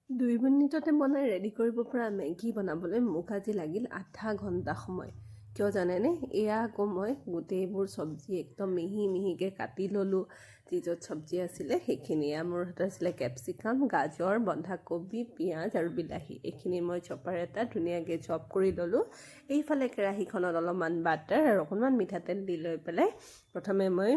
2 মিনিটতে বনাই ৰেডি কৰিব পৰা মেগী বনাবলৈ মোক আজি লাগিল আধা ঘণ্টা সময়। কিয় জানেনে? এয়া আকৌ মই গোটেইবোৰ চব্জি একদম মিহি মিহিকৈ কাটি ল'লোঁ। যি য'ত চব্জি আছিলে সেইখিনি মোৰ হাতত আছিলে কেপচিকাম, গাজৰ, বন্ধাকবি, পিঁয়াজ আৰু বিলাহী। এইখিনি মই চপাৰ এটা ধুনীয়াকৈ চপ কৰি ল'লোঁ। এইফালে কেৰাহীখনত অলপমান বাটাৰ আৰু অকণমান মিঠাতেল দি লৈ পেলাই প্ৰথমে মই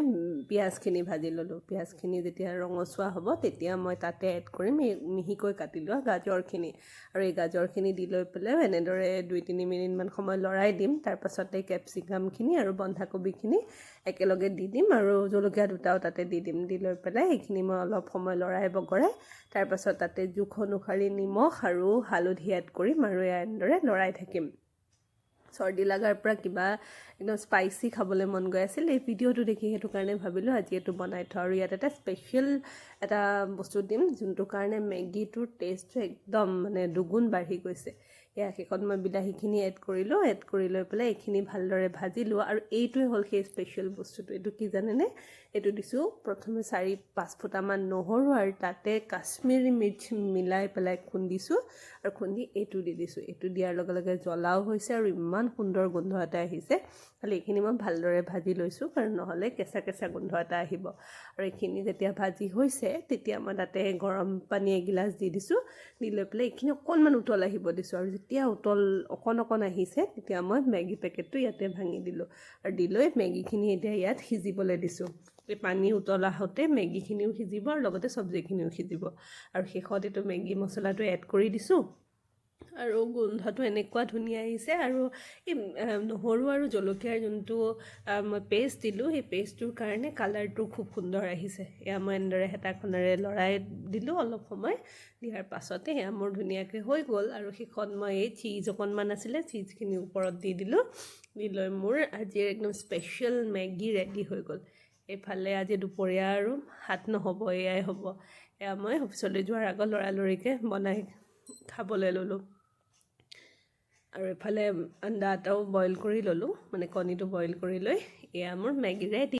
পিঁয়াজখিনি ভাজি ল'লোঁ। পিঁয়াজখিনি যেতিয়া ৰঙচুৱা হ'ব তেতিয়া মই তাতে এড কৰিম এই মিহিকৈ কাটি লোৱা গাজৰখিনি। আৰু এই গাজৰখিনি দি লৈ পেলাই এনেদৰে 2-3 মিনিটমান সময় লৰাই দিম। তাৰপাছতে কেপচিকামখিনি আৰু বন্ধাকবিখিনি একেলগে দি দিম আৰু জলকীয়া দুটাও তাতে দি দিম। দি লৈ পেলাই এইখিনি মই অলপ সময় লৰাই বগৰাই তাৰপাছত তাতে জোখ অনুসৰি নিমখ আৰু হালধি এড কৰিম আৰু এনেদৰে লৰাই থাকিম। চৰ্দি লগাৰ পৰা কিবা একদম স্পাইচি খাবলৈ মন গৈ আছিল। এই ভিডিঅ'টো দেখি সেইটো কাৰণে ভাবিলোঁ আজি এইটো বনাই থওঁ। আৰু ইয়াত এটা স্পেচিয়েল এটা বস্তু দিম যোনটোৰ কাৰণে মেগীটোৰ টেষ্টটো একদম দুগুণ বাঢ়ি গৈছে। এয়া শেষত মই বিলাহীখিনি এড কৰিলোঁ। এড কৰি লৈ পেলাই এইখিনি ভালদৰে ভাজিলোঁ। আৰু এইটোৱে হ'ল সেই স্পেচিয়েল বস্তুটো। এইটো কি জানেনে? এইটো দিছোঁ প্ৰথমে 4-5 ফুটামান নহৰু আৰু তাতে কাশ্মীৰী মিৰ্চ মিলাই পেলাই খুন্দিছোঁ আৰু খুন্দি এইটো দি দিছোঁ। এইটো দিয়াৰ লগে লগে জ্বলাও হৈছে আৰু ইমান সুন্দৰ গোন্ধ এটা আহিছে। খালি এইখিনি মই ভালদৰে ভাজি লৈছোঁ কাৰণ নহ'লে কেঁচা কেঁচা গোন্ধ এটা আহিব। আৰু এইখিনি যেতিয়া ভাজি হৈছে তেতিয়া মই তাতে গৰম পানী এগিলাচ দি দিছোঁ। দি লৈ পেলাই এইখিনি অকণমান উতল আহিব দিছোঁ। আৰু যেতিয়া উতল অকণ আহিছে তেতিয়া মই মেগী পেকেটটো ইয়াতে ভাঙি দিলোঁ আৰু দি লৈ মেগীখিনি এতিয়া ইয়াত সিজিবলৈ দিছোঁ। এই পানী উতল আহোঁতে মেগীখিনিও সিজিব আৰু লগতে চব্জিখিনিও সিজিব। আৰু শেষত এইটো মেগী মছলাটো এড কৰি দিছোঁ আৰু গোন্ধটো এনেকুৱা ধুনীয়া আহিছে। আৰু এই নহৰু আৰু জলকীয়াৰ যোনটো মই পেষ্ট দিলোঁ সেই পেষ্টটোৰ কাৰণে কালাৰটো খুব সুন্দৰ আহিছে। এয়া মই এনেদৰে হেতাখনেৰে লৰাই দিলোঁ অলপ সময়। দিয়াৰ পাছতে এয়া মোৰ ধুনীয়াকৈ হৈ গ'ল। আৰু শেষত মই এই চীজ অকণমান আছিলে চীজখিনি ওপৰত দি দিলোঁ। দি লৈ মোৰ আজিৰ একদম স্পেচিয়েল মেগী ৰেডি হৈ গ'ল। এইফালে আজি দুপৰীয়া আৰু ভাত নহ'ব, এয়াই হ'ব। এয়া মই অফিচলৈ যোৱাৰ আগত লৰালৰিকৈ বনাই খাবলৈ ল'লোঁ। আৰু এইফালে আন্দা এটাও বইল কৰি ল'লোঁ, কণীটো বইল কৰি লৈ এয়া মোৰ মেগী ৰেডি।